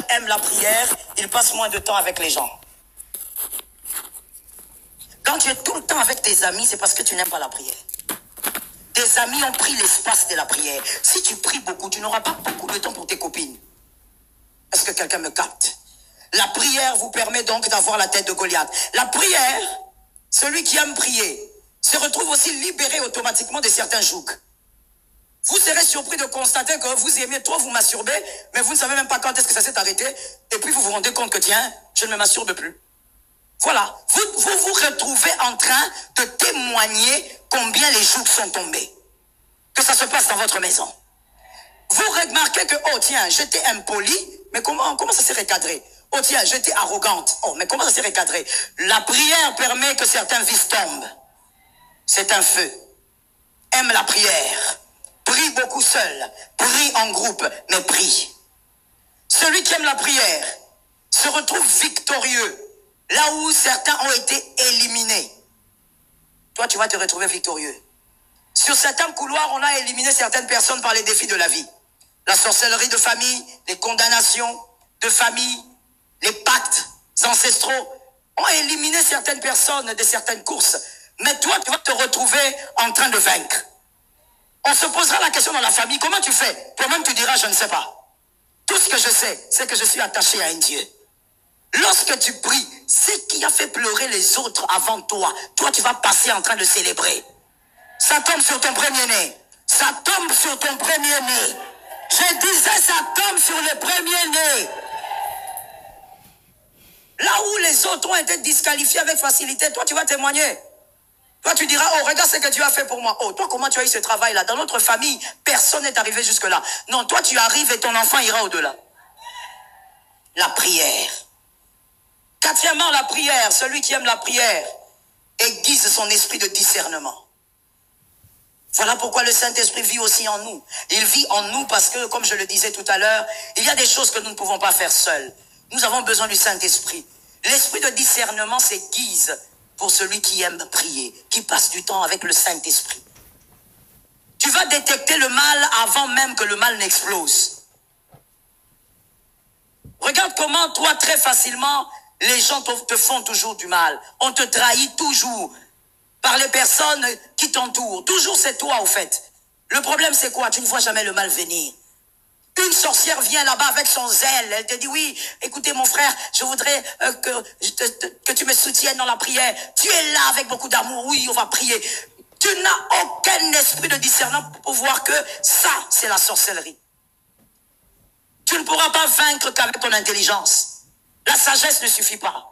aime la prière, il passe moins de temps avec les gens. Quand tu es tout le temps avec tes amis, c'est parce que tu n'aimes pas la prière. Tes amis ont pris l'espace de la prière. Si tu pries beaucoup, tu n'auras pas beaucoup de temps pour tes copines. Est-ce que quelqu'un me capte? La prière vous permet donc d'avoir la tête de Goliath. La prière, celui qui aime prier, se retrouve aussi libéré automatiquement de certains jougs. Vous serez surpris de constater que vous aimez trop vous masturber, mais vous ne savez même pas quand est-ce que ça s'est arrêté, et puis vous vous rendez compte que tiens, je ne me masturbe plus. Voilà, vous retrouvez en train de témoigner combien les jougs sont tombés. Que ça se passe dans votre maison. Vous remarquez que, oh tiens, j'étais impoli, mais comment ça s'est recadré? Oh tiens, j'étais arrogante. Oh, mais comment ça s'est recadré? La prière permet que certains vices tombent. C'est un feu. Aime la prière. Prie beaucoup seul. Prie en groupe, mais prie. Celui qui aime la prière se retrouve victorieux. Là où certains ont été éliminés. Toi, tu vas te retrouver victorieux. Sur certains couloirs, on a éliminé certaines personnes par les défis de la vie. La sorcellerie de famille, les condamnations de famille, les pactes ancestraux ont éliminé certaines personnes de certaines courses. Mais toi, tu vas te retrouver en train de vaincre. On se posera la question dans la famille, comment tu fais? Toi-même, tu diras, je ne sais pas. Tout ce que je sais, c'est que je suis attaché à un Dieu. Lorsque tu pries, ce qui a fait pleurer les autres avant toi, toi, tu vas passer en train de célébrer. Ça tombe sur ton premier-né. Ça tombe sur ton premier-né. Je disais, ça tombe sur le premier-né. Là où les autres ont été disqualifiés avec facilité, toi, tu vas témoigner. Toi, tu diras, oh, regarde ce que Dieu a fait pour moi. Oh, toi, comment tu as eu ce travail-là? Dans notre famille, personne n'est arrivé jusque-là. Non, toi, tu arrives et ton enfant ira au-delà. La prière. Quatrièmement, la prière. Celui qui aime la prière aiguise son esprit de discernement. Voilà pourquoi le Saint-Esprit vit aussi en nous. Il vit en nous parce que, comme je le disais tout à l'heure, il y a des choses que nous ne pouvons pas faire seuls. Nous avons besoin du Saint-Esprit. L'esprit de discernement s'aiguise pour celui qui aime prier, qui passe du temps avec le Saint-Esprit. Tu vas détecter le mal avant même que le mal n'explose. Regarde comment, toi, très facilement, les gens te font toujours du mal. On te trahit toujours par les personnes qui t'entourent. Toujours c'est toi, au fait. Le problème, c'est quoi? Tu ne vois jamais le mal venir. Une sorcière vient là-bas avec son zèle. Elle te dit, oui, écoutez mon frère, je voudrais que tu me soutiennes dans la prière. Tu es là avec beaucoup d'amour. Oui, on va prier. Tu n'as aucun esprit de discernement pour voir que ça, c'est la sorcellerie. Tu ne pourras pas vaincre qu'avec ton intelligence. La sagesse ne suffit pas.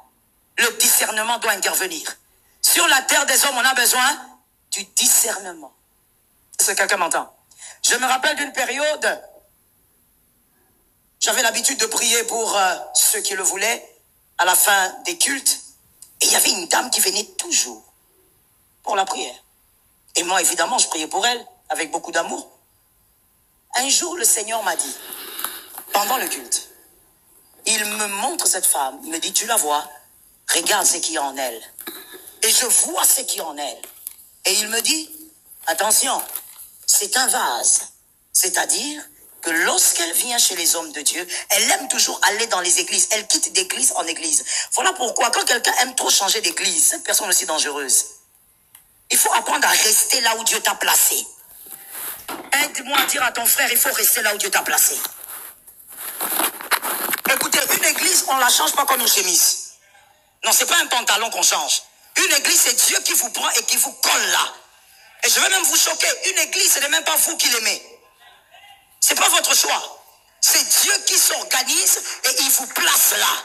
Le discernement doit intervenir. Sur la terre des hommes, on a besoin du discernement. Est-ce que quelqu'un m'entend? Je me rappelle d'une période, j'avais l'habitude de prier pour ceux qui le voulaient à la fin des cultes. Et il y avait une dame qui venait toujours pour la prière. Et moi, évidemment, je priais pour elle avec beaucoup d'amour. Un jour, le Seigneur m'a dit, pendant le culte, il me montre cette femme, il me dit, tu la vois, regarde ce qu'il y a en elle. Et je vois ce qu'il y a en elle. Et il me dit, attention, c'est un vase. C'est-à-dire que lorsqu'elle vient chez les hommes de Dieu, elle aime toujours aller dans les églises. Elle quitte d'église en église. Voilà pourquoi, quand quelqu'un aime trop changer d'église, cette personne est aussi dangereuse. Il faut apprendre à rester là où Dieu t'a placé. Aide-moi à dire à ton frère, il faut rester là où Dieu t'a placé. Écoutez, une église, on ne la change pas comme une chemise. Non, c'est pas un pantalon qu'on change. Une église, c'est Dieu qui vous prend et qui vous colle là. Et je vais même vous choquer. Une église, ce n'est même pas vous qui l'aimez. C'est pas votre choix. C'est Dieu qui s'organise et il vous place là.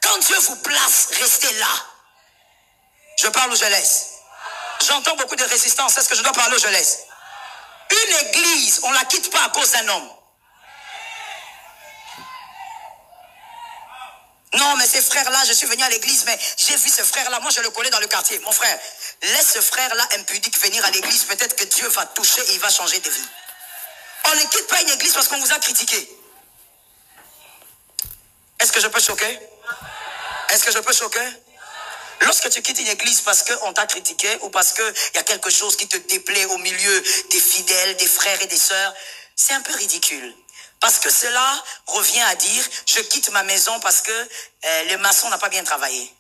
Quand Dieu vous place, restez là. Je parle ou je laisse? J'entends beaucoup de résistance. Est-ce que je dois parler ou je laisse? Une église, on ne la quitte pas à cause d'un homme. Non, mais ces frères-là, je suis venu à l'église, mais j'ai vu ce frère-là, moi je le connais dans le quartier. Mon frère, laisse ce frère-là impudique venir à l'église, peut-être que Dieu va toucher et il va changer de vie. On ne quitte pas une église parce qu'on vous a critiqué. Est-ce que je peux choquer? Est-ce que je peux choquer? Lorsque tu quittes une église parce qu'on t'a critiqué ou parce qu'il y a quelque chose qui te déplaît au milieu des fidèles, des frères et des sœurs, c'est un peu ridicule. Parce que cela revient à dire, je quitte ma maison parce que le maçon n'a pas bien travaillé.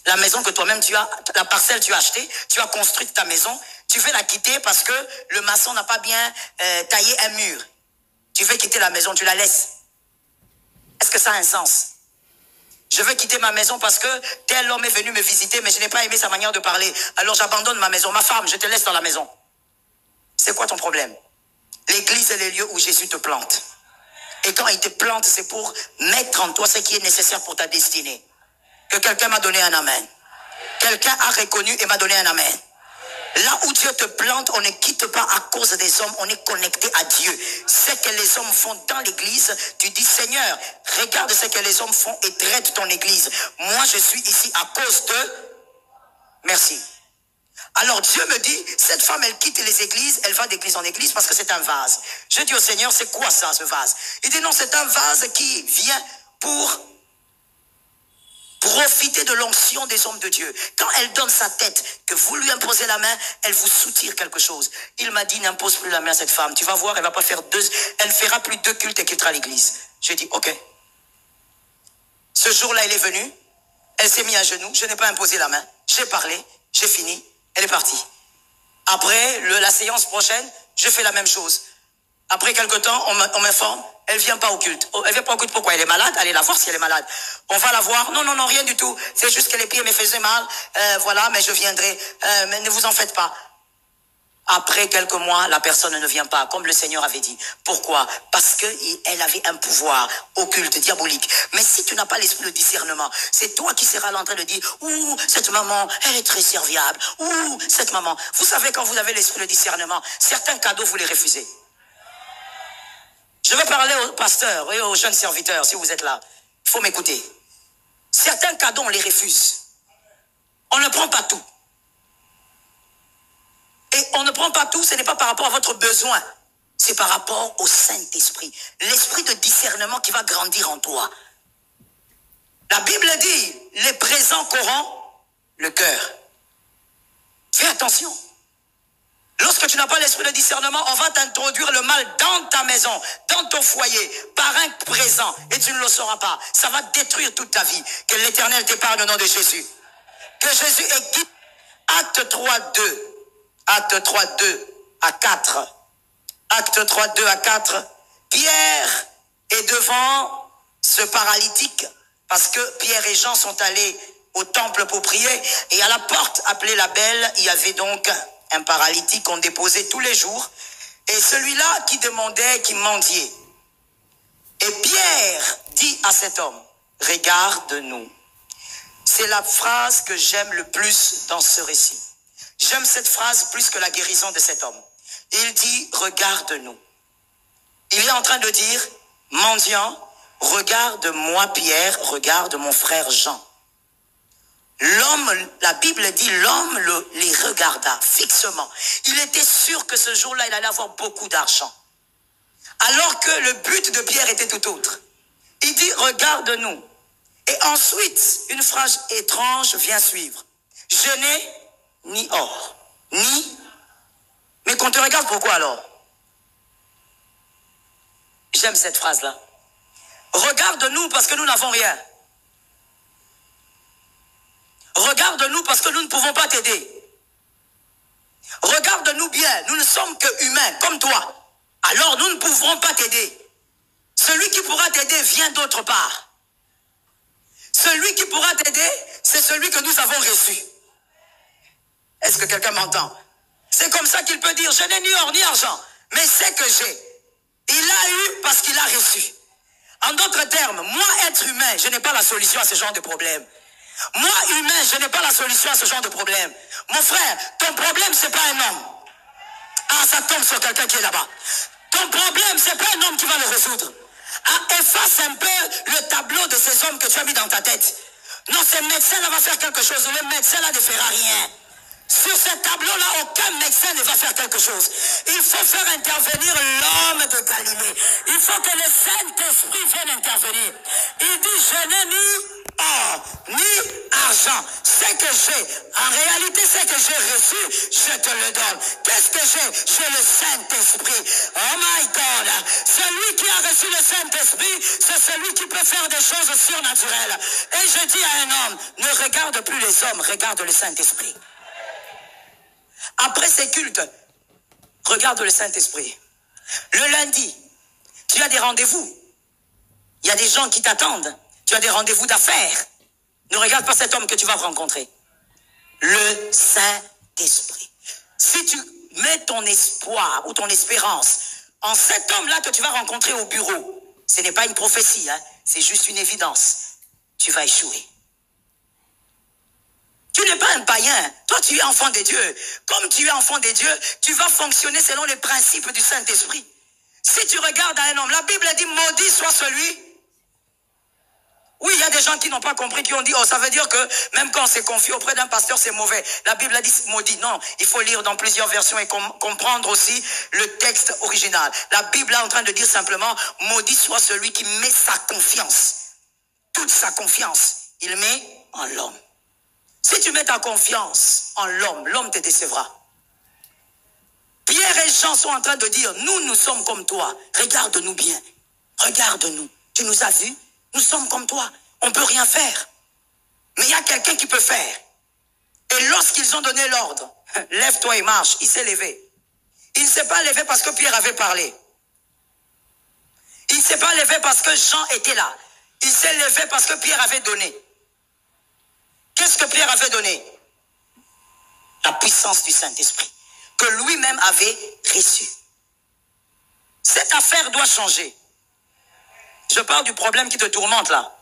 La maison que toi-même tu as, la parcelle tu as achetée, tu as construit ta maison, tu veux la quitter parce que le maçon n'a pas bien taillé un mur. Tu veux quitter la maison, tu la laisses. Est-ce que ça a un sens? Je veux quitter ma maison parce que tel homme est venu me visiter, mais je n'ai pas aimé sa manière de parler. Alors j'abandonne ma maison. Ma femme, je te laisse dans la maison. C'est quoi ton problème? L'église est le lieu où Jésus te plante. Et quand il te plante, c'est pour mettre en toi ce qui est nécessaire pour ta destinée. Que quelqu'un m'a donné un amen. Quelqu'un a reconnu et m'a donné un amen. Là où Dieu te plante, on ne quitte pas à cause des hommes, on est connecté à Dieu. Ce que les hommes font dans l'église, tu dis Seigneur, regarde ce que les hommes font et traite ton église. Moi, je suis ici à cause de... Merci. Alors Dieu me dit, cette femme, elle quitte les églises, elle va d'église en église parce que c'est un vase. Je dis au Seigneur, c'est quoi ça, ce vase? Il dit non, c'est un vase qui vient pour profiter de l'onction des hommes de Dieu. Quand elle donne sa tête, que vous lui imposez la main, elle vous soutire quelque chose. Il m'a dit, n'impose plus la main à cette femme. Tu vas voir, elle va pas faire elle fera plus 2 cultes et quittera l'église. J'ai dit, ok. Ce jour-là, elle est venue. Elle s'est mise à genoux. Je n'ai pas imposé la main. J'ai parlé. J'ai fini. Elle est partie. Après, la séance prochaine, je fais la même chose. Après quelque temps, on m'informe, elle vient pas au culte. Oh, elle vient pas au culte, pourquoi? Elle est malade? Allez la voir si elle est malade. On va la voir. Non, non, non, rien du tout. C'est juste que les pieds me faisaient mal. Voilà, mais je viendrai. Mais ne vous en faites pas. Après quelques mois, la personne ne vient pas, comme le Seigneur avait dit. Pourquoi? Parce qu'elle avait un pouvoir occulte, diabolique. Mais si tu n'as pas l'esprit de discernement, c'est toi qui seras en train de dire, ouh, cette maman, elle est très serviable. Ouh, cette maman. Vous savez, quand vous avez l'esprit de discernement, certains cadeaux, vous les refusez. Je vais parler aux pasteurs et aux jeunes serviteurs, si vous êtes là. Il faut m'écouter. Certains cadeaux, on les refuse. On ne prend pas tout. Et on ne prend pas tout, ce n'est pas par rapport à votre besoin. C'est par rapport au Saint-Esprit. L'esprit de discernement qui va grandir en toi. La Bible dit, les présents corrompent le cœur. Fais attention. Lorsque tu n'as pas l'esprit de discernement, on va t'introduire le mal dans ta maison, dans ton foyer, par un présent, et tu ne le sauras pas. Ça va détruire toute ta vie. Que l'Éternel t'épargne au nom de Jésus. Que Jésus ait guidé. Acte 3, 2. Acte 3, 2 à 4. Acte 3, 2 à 4. Pierre est devant ce paralytique, parce que Pierre et Jean sont allés au temple pour prier, et à la porte appelée la Belle, il y avait donc un paralytique qu'on déposait tous les jours, et celui-là qui demandait, qui mendiait. Et Pierre dit à cet homme, regarde-nous. C'est la phrase que j'aime le plus dans ce récit. J'aime cette phrase plus que la guérison de cet homme. Il dit, regarde-nous. Il est en train de dire, mendiant, regarde-moi Pierre, regarde mon frère Jean. L'homme, la Bible dit, l'homme les regarda fixement. Il était sûr que ce jour-là, il allait avoir beaucoup d'argent. Alors que le but de Pierre était tout autre. Il dit, regarde-nous. Et ensuite, une phrase étrange vient suivre. Je n'ai ni or, ni... Mais qu'on te regarde, pourquoi alors? J'aime cette phrase-là. Regarde-nous parce que nous n'avons rien. Regarde-nous parce que nous ne pouvons pas t'aider. Regarde-nous bien, nous ne sommes que humains, comme toi. Alors nous ne pouvons pas t'aider. Celui qui pourra t'aider vient d'autre part. Celui qui pourra t'aider, c'est celui que nous avons reçu. Est-ce que quelqu'un m'entend? C'est comme ça qu'il peut dire, je n'ai ni or ni argent, mais c'est que j'ai. Il a eu parce qu'il a reçu. En d'autres termes, moi, être humain, je n'ai pas la solution à ce genre de problème. Moi, humain, je n'ai pas la solution à ce genre de problème. Mon frère, ton problème, c'est pas un homme. Ah, ça tombe sur quelqu'un qui est là-bas. Ton problème, c'est pas un homme qui va le résoudre. Ah, efface un peu le tableau de ces hommes que tu as mis dans ta tête. Non, ce médecin-là va faire quelque chose. Le médecin-là ne fera rien. Sur ce tableau-là, aucun médecin ne va faire quelque chose. Il faut faire intervenir l'homme de Galilée. Il faut que le Saint-Esprit vienne intervenir. Il dit, je n'ai ni or, ni argent. Ce que j'ai, en réalité, ce que j'ai reçu, je te le donne. Qu'est-ce que j'ai? J'ai le Saint-Esprit. Oh my God! Celui qui a reçu le Saint-Esprit, c'est celui qui peut faire des choses surnaturelles. Et je dis à un homme, ne regarde plus les hommes, regarde le Saint-Esprit. Après ces cultes, regarde le Saint-Esprit. Le lundi, tu as des rendez-vous. Il y a des gens qui t'attendent. Tu as des rendez-vous d'affaires. Ne regarde pas cet homme que tu vas rencontrer. Le Saint-Esprit. Si tu mets ton espoir ou ton espérance en cet homme-là que tu vas rencontrer au bureau, ce n'est pas une prophétie, hein, c'est juste une évidence. Tu vas échouer. Tu n'es pas un païen. Toi, tu es enfant de Dieu. Comme tu es enfant de Dieu, tu vas fonctionner selon les principes du Saint-Esprit. Si tu regardes à un homme, la Bible dit, maudit soit celui. Oui, il y a des gens qui n'ont pas compris, qui ont dit, oh, ça veut dire que même quand on s'est confié auprès d'un pasteur, c'est mauvais. La Bible a dit maudit. Non, il faut lire dans plusieurs versions et comprendre aussi le texte original. La Bible est en train de dire simplement, maudit soit celui qui met sa confiance. Toute sa confiance, il met en l'homme. Si tu mets ta confiance en l'homme, l'homme te décevra. Pierre et Jean sont en train de dire, nous sommes comme toi. Regarde-nous bien. Regarde-nous. Tu nous as vus? Nous sommes comme toi. On ne peut rien faire. Mais il y a quelqu'un qui peut faire. Et lorsqu'ils ont donné l'ordre, lève-toi et marche, il s'est levé. Il ne s'est pas levé parce que Pierre avait parlé. Il ne s'est pas levé parce que Jean était là. Il s'est levé parce que Pierre avait donné. Qu'est-ce que Pierre avait donné? La puissance du Saint-Esprit, que lui-même avait reçue. Cette affaire doit changer. Je parle du problème qui te tourmente là.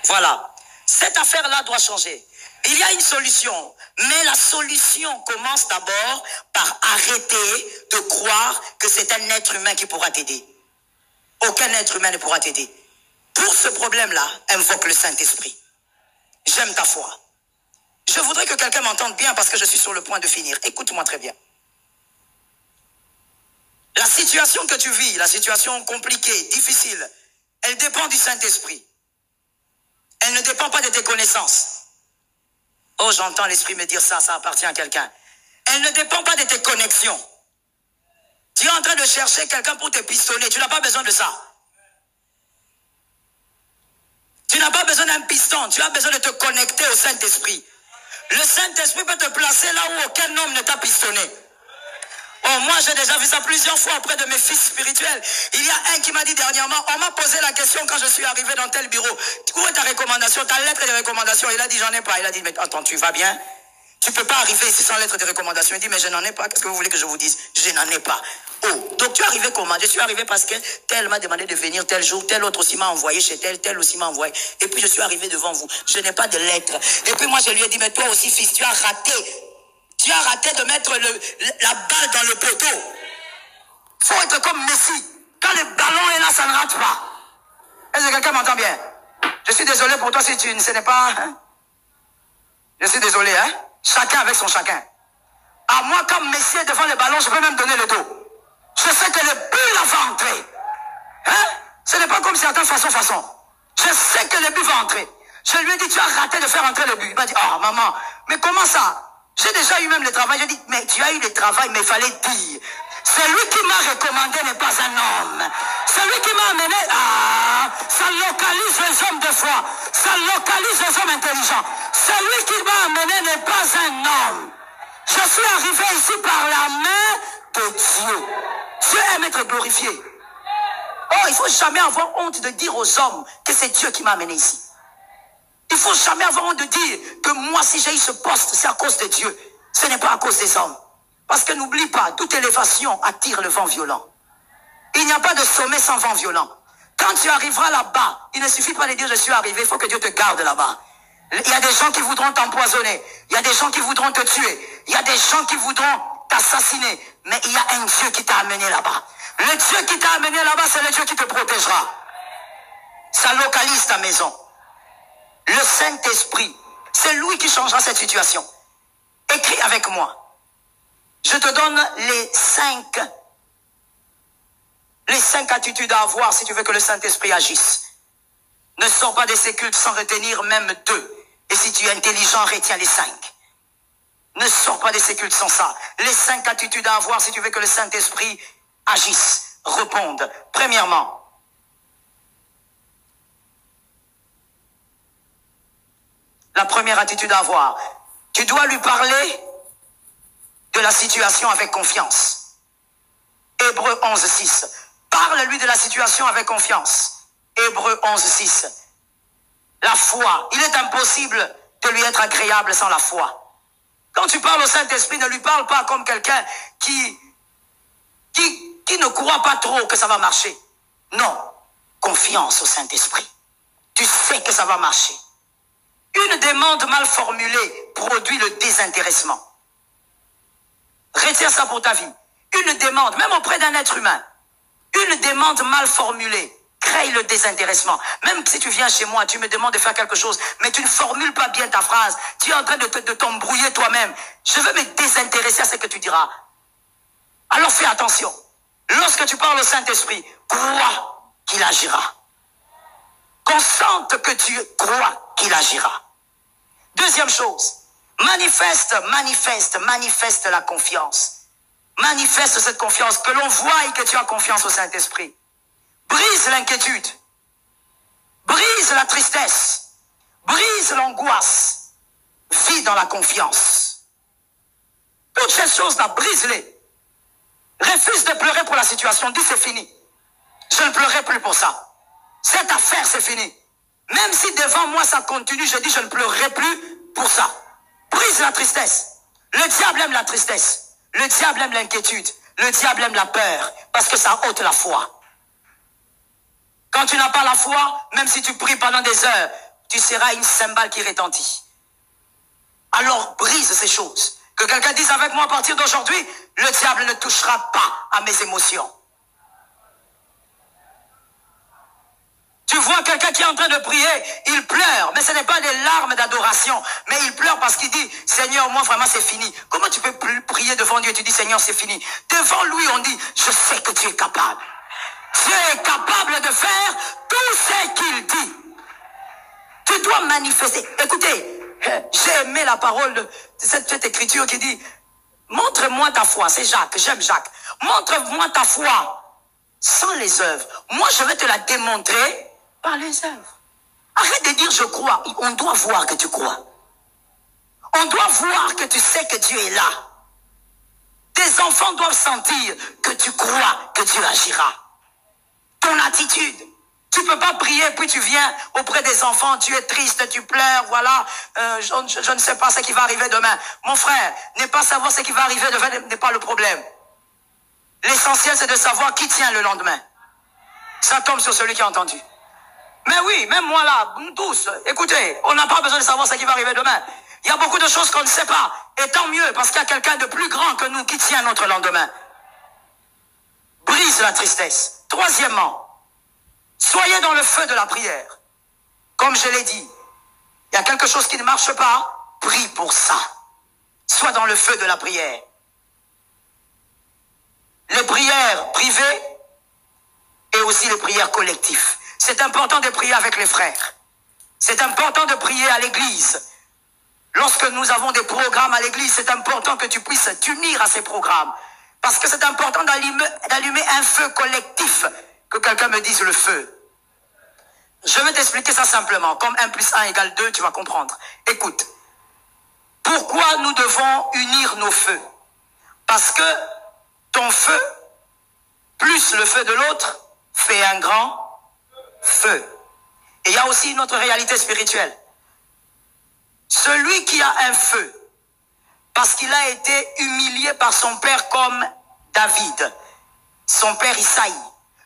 Voilà. Cette affaire-là doit changer. Il y a une solution. Mais la solution commence d'abord par arrêter de croire que c'est un être humain qui pourra t'aider. Aucun être humain ne pourra t'aider. Pour ce problème-là, invoque le Saint-Esprit. J'aime ta foi. Je voudrais que quelqu'un m'entende bien parce que je suis sur le point de finir. Écoute-moi très bien. La situation que tu vis, la situation compliquée, difficile, elle dépend du Saint-Esprit. Elle ne dépend pas de tes connaissances. Oh, j'entends l'Esprit me dire ça, ça appartient à quelqu'un. Elle ne dépend pas de tes connexions. Tu es en train de chercher quelqu'un pour te pistonner. Tu n'as pas besoin de ça. Tu n'as pas besoin d'un piston. Tu as besoin de te connecter au Saint-Esprit. Le Saint-Esprit peut te placer là où aucun homme ne t'a pistonné. Oh, moi, j'ai déjà vu ça plusieurs fois auprès de mes fils spirituels. Il y a un qui m'a dit dernièrement, on m'a posé la question quand je suis arrivé dans tel bureau. Où est ta recommandation, ta lettre de recommandation? Il a dit, j'en ai pas. Il a dit, mais attends, tu vas bien? Tu peux pas arriver ici sans lettre de recommandation. Il dit, mais je n'en ai pas. Qu'est-ce que vous voulez que je vous dise? Je n'en ai pas. Oh, donc tu es arrivé comment? Je suis arrivé parce que tel m'a demandé de venir tel jour, tel autre aussi m'a envoyé chez tel aussi m'a envoyé. Et puis je suis arrivé devant vous. Je n'ai pas de lettre. Et puis moi je lui ai dit, mais toi aussi fils, tu as raté. Tu as raté de mettre la balle dans le poteau. Faut être comme Messi. Quand le ballon est là, ça ne rate pas. Est-ce que quelqu'un m'entend bien? Je suis désolé pour toi si ce n'est pas... Hein? Je suis désolé, hein? Chacun avec son chacun. À moi, comme Messi est devant le ballon, je peux même donner le dos. Je sais que le but là va entrer. Hein? Ce n'est pas comme certains façon. Je sais que le but va entrer. Je lui ai dit, tu as raté de faire entrer le but. Il m'a dit, oh maman, mais comment ça? J'ai déjà eu même le travail. J'ai dit, mais tu as eu le travail, mais il fallait dire. Celui qui m'a recommandé n'est pas un homme. Celui qui m'a amené, ça localise les hommes de foi. Ça localise les hommes intelligents. Celui qui m'a amené n'est pas un homme. Je suis arrivé ici par la main de Dieu. Dieu aime être glorifié. Oh, il ne faut jamais avoir honte de dire aux hommes que c'est Dieu qui m'a amené ici. Il ne faut jamais avoir honte de dire que moi, si j'ai eu ce poste, c'est à cause de Dieu. Ce n'est pas à cause des hommes. Parce que n'oublie pas, toute élévation attire le vent violent. Il n'y a pas de sommet sans vent violent. Quand tu arriveras là-bas, il ne suffit pas de dire je suis arrivé, il faut que Dieu te garde là-bas. Il y a des gens qui voudront t'empoisonner. Il y a des gens qui voudront te tuer. Il y a des gens qui voudront t'assassiner. Mais il y a un Dieu qui t'a amené là-bas. Le Dieu qui t'a amené là-bas, c'est le Dieu qui te protégera. Ça localise ta maison. Le Saint-Esprit, c'est lui qui changera cette situation. Écris avec moi. Je te donne les 5 attitudes à avoir si tu veux que le Saint-Esprit agisse. Ne sors pas de ces cultes sans retenir même 2. Et si tu es intelligent, retiens les 5. Ne sors pas de ces cultes sans ça. Les 5 attitudes à avoir si tu veux que le Saint-Esprit agisse, réponde. Premièrement, la première attitude à avoir, tu dois lui parler de la situation avec confiance. Hébreux 11, 6. Parle-lui de la situation avec confiance. Hébreux 11, 6. La foi. Il est impossible de lui être agréable sans la foi. Quand tu parles au Saint-Esprit, ne lui parle pas comme quelqu'un qui ne croit pas trop que ça va marcher. Non. Confiance au Saint-Esprit. Tu sais que ça va marcher. Une demande mal formulée produit le désintéressement. Retiens ça pour ta vie. Une demande, même auprès d'un être humain, une demande mal formulée crée le désintéressement. Même si tu viens chez moi, tu me demandes de faire quelque chose, mais tu ne formules pas bien ta phrase, tu es en train de t'embrouiller toi-même. Je veux me désintéresser à ce que tu diras. Alors fais attention. Lorsque tu parles au Saint-Esprit, crois qu'il agira. Consente que tu crois qu'il agira. Deuxième chose, manifeste la confiance. Manifeste cette confiance, que l'on voie et que tu as confiance au Saint-Esprit. Brise l'inquiétude, brise la tristesse, brise l'angoisse, vis dans la confiance. Toutes ces choses-là, brise-les. Refuse de pleurer pour la situation, dis c'est fini. Je ne pleurerai plus pour ça. Cette affaire, c'est fini. Même si devant moi ça continue, je dis je ne pleurerai plus pour ça. Brise la tristesse. Le diable aime la tristesse. Le diable aime l'inquiétude. Le diable aime la peur. Parce que ça ôte la foi. Quand tu n'as pas la foi, même si tu pries pendant des heures, tu seras une cymbale qui retentit. Alors brise ces choses. Que quelqu'un dise avec moi à partir d'aujourd'hui, le diable ne touchera pas à mes émotions. Tu vois quelqu'un qui est en train de prier, il pleure, mais ce n'est pas des larmes d'adoration, mais il pleure parce qu'il dit, Seigneur, moi vraiment c'est fini. Comment tu peux prier devant Dieu et tu dis, Seigneur, c'est fini? Devant lui, on dit, je sais que tu es capable. Tu es capable de faire tout ce qu'il dit. Tu dois manifester. Écoutez, j'ai aimé la parole de cette écriture qui dit, montre-moi ta foi. C'est Jacques, j'aime Jacques. Montre-moi ta foi sans les œuvres. Moi, je vais te la démontrer par les œuvres. Arrête de dire je crois. On doit voir que tu crois. On doit voir que tu sais que Dieu est là. Tes enfants doivent sentir que tu crois que Dieu agira. Ton attitude. Tu ne peux pas prier puis tu viens auprès des enfants, tu es triste, tu pleures, voilà, je ne sais pas ce qui va arriver demain. Mon frère, ne pas savoir ce qui va arriver demain n'est pas le problème. L'essentiel c'est de savoir qui tient le lendemain. Ça tombe sur celui qui a entendu. Mais oui, même moi là, tous, écoutez, on n'a pas besoin de savoir ce qui va arriver demain. Il y a beaucoup de choses qu'on ne sait pas. Et tant mieux, parce qu'il y a quelqu'un de plus grand que nous qui tient notre lendemain. Brise la tristesse. Troisièmement, soyez dans le feu de la prière. Comme je l'ai dit, il y a quelque chose qui ne marche pas, prie pour ça. Sois dans le feu de la prière. Les prières privées et aussi les prières collectives. C'est important de prier avec les frères. C'est important de prier à l'église. Lorsque nous avons des programmes à l'église, c'est important que tu puisses t'unir à ces programmes. Parce que c'est important d'allumer un feu collectif. Que quelqu'un me dise le feu. Je vais t'expliquer ça simplement. Comme 1 plus 1 égale 2, tu vas comprendre. Écoute. Pourquoi nous devons unir nos feux? Parce que ton feu, plus le feu de l'autre, fait un grand feu. Et il y a aussi une autre réalité spirituelle. Celui qui a un feu, parce qu'il a été humilié par son père comme David, son père Isaïe.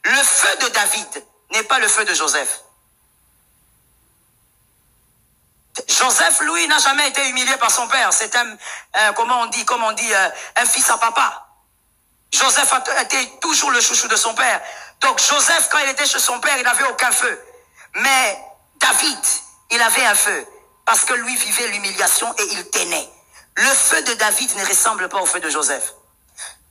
Le feu de David n'est pas le feu de Joseph. Joseph, lui, n'a jamais été humilié par son père. C'est un fils à papa. Joseph a été toujours le chouchou de son père. Donc Joseph, quand il était chez son père, il n'avait aucun feu. Mais David, il avait un feu. Parce que lui vivait l'humiliation et il tenait. Le feu de David ne ressemble pas au feu de Joseph.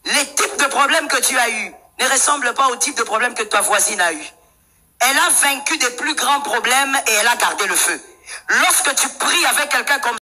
Les types de problèmes que tu as eus ne ressemblent pas au type de problème que ta voisine a eu. Elle a vaincu des plus grands problèmes et elle a gardé le feu. Lorsque tu pries avec quelqu'un comme